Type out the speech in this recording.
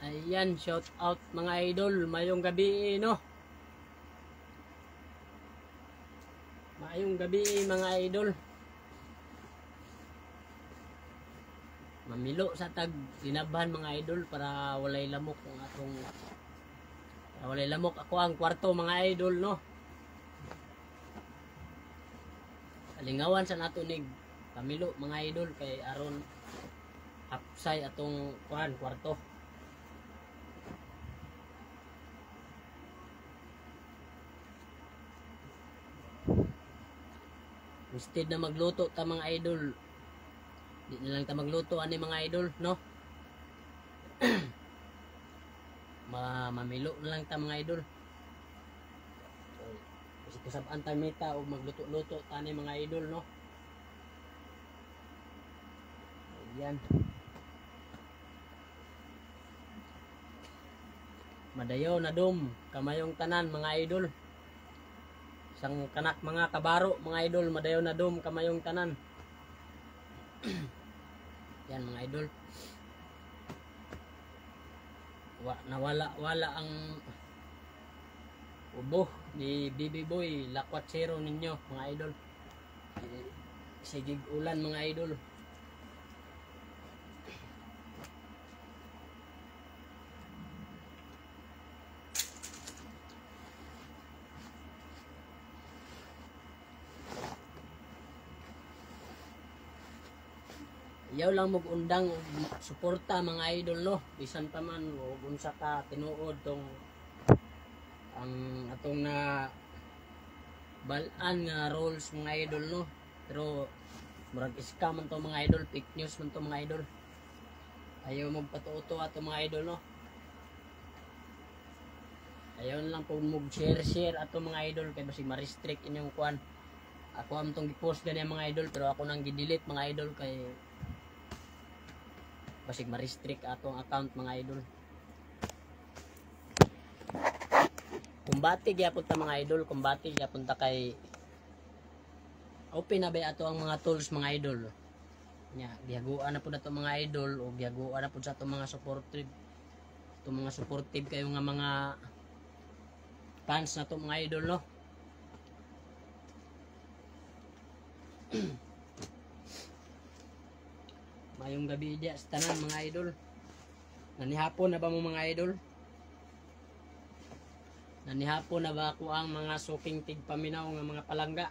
Ayan, shout out mga idol, mayong gabi no. Mayong gabi mga idol. Mamilo sa tag dinabhan mga idol para walay lamok ang atong walay lamok ako ang kwarto mga idol no. Alingawan sa nato nig pamilo mga idol kay aron hapsay atong kwarto. Instead na magluto ta mga idol, di na lang ta magluto ani mga idol no. Mamilo na lang ta mga idol. So, kasi kasabaan ta meta o magluto-luto ta ni mga idol no. Ayan. Madayo na dum kamayong tanan mga idol. Isang kanak mga kabaro mga idol, madayo na dum kamayong tanan. Yan mga idol. Nawala ang ubo ni Bibi Boy lakwat zero ninyo mga idol. Sigig ulan mga idol. Yaw lang mag-undang suporta mga idol no. Bisan pa man o unsa ka tinuod tong ang atong na balan nga roles mga idol no. Pero murag scam man to mga idol, fake news man to mga idol. Ayaw magpatuto ato mga idol no. Ayaw lang po mag-share ato mga idol kay basig ma-restrict inyong kuan. Ako am tong gi-post gani mga idol pero ako nang gi-delete mga idol kay basig ma-restrict atong account mga idol. Kumbati gyapon ta mga idol, kumbati gyapon ta kay open na ba ato ang mga tools mga idol. Nya, gihaguan na pud ato mga idol o gihaguan na pud sa atong mga supportive. Atong mga supportive kayo nga mga fans na to mga idol no. Mayong gabi dia sa tanan mga idol. Nanihapon na ba mo mga idol? Nanihapon na ba ako ang mga suking tigpaminaw nga mga palangga?